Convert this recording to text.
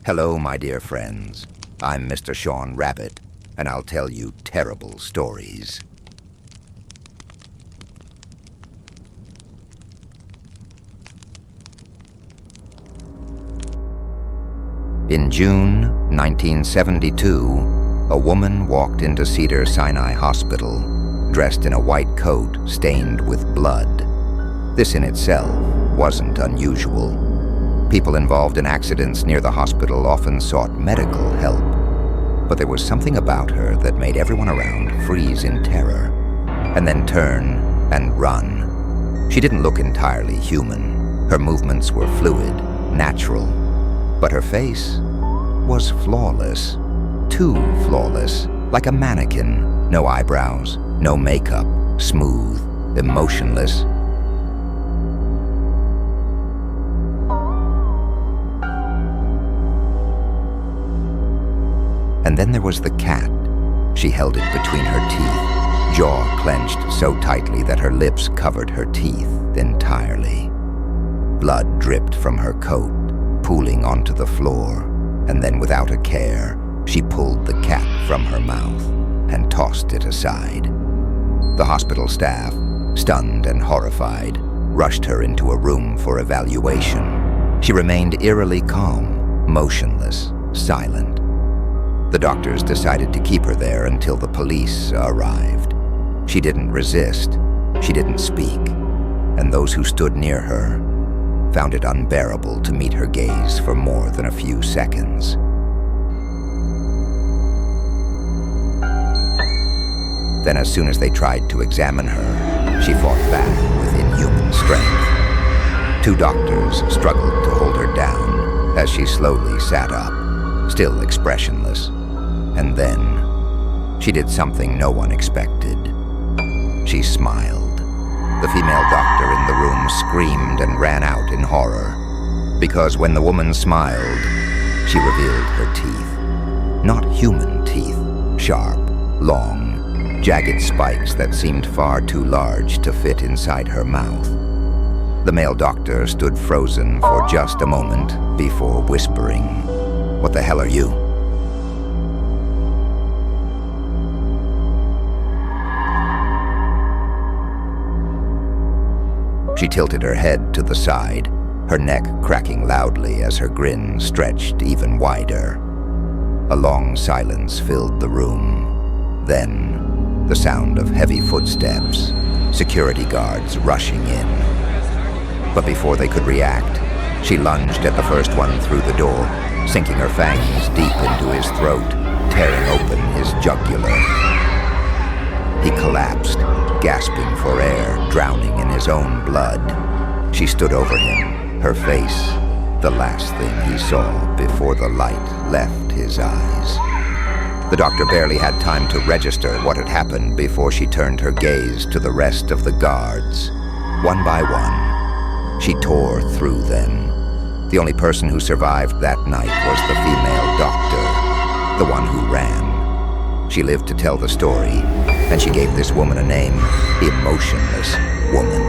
Hello, my dear friends. I'm Mr. Sean Rabbit, and I'll tell you terrible stories. In June 1972, a woman walked into Cedars-Sinai Hospital, dressed in a white coat stained with blood. This in itself wasn't unusual. People involved in accidents near the hospital often sought medical help, but there was something about her that made everyone around freeze in terror, and then turn and run. She didn't look entirely human. Her movements were fluid, natural, but her face was flawless. Too flawless, like a mannequin. No eyebrows, no makeup, smooth, emotionless. And then there was the cat. She held it between her teeth, jaw clenched so tightly that her lips covered her teeth entirely. Blood dripped from her coat, pooling onto the floor, and then without a care, she pulled the cat from her mouth and tossed it aside. The hospital staff, stunned and horrified, rushed her into a room for evaluation. She remained eerily calm, motionless, silent. The doctors decided to keep her there until the police arrived. She didn't resist, she didn't speak, and those who stood near her found it unbearable to meet her gaze for more than a few seconds. Then as soon as they tried to examine her, she fought back with inhuman strength. Two doctors struggled to hold her down as she slowly sat up, still expressionless. And then she did something no one expected. She smiled. The female doctor in the room screamed and ran out in horror, because when the woman smiled, she revealed her teeth. Not human teeth, sharp, long, jagged spikes that seemed far too large to fit inside her mouth. The male doctor stood frozen for just a moment before whispering, "What the hell are you?" She tilted her head to the side, her neck cracking loudly as her grin stretched even wider. A long silence filled the room. Then, the sound of heavy footsteps, security guards rushing in. But before they could react, she lunged at the first one through the door, sinking her fangs deep into his throat, tearing open his jugular. He collapsed, gasping for air, drowning in his own blood. She stood over him, her face the last thing he saw before the light left his eyes. The doctor barely had time to register what had happened before she turned her gaze to the rest of the guards. One by one, she tore through them. The only person who survived that night was the female doctor, the one who ran. She lived to tell the story, and she gave this woman a name, the Emotionless Woman.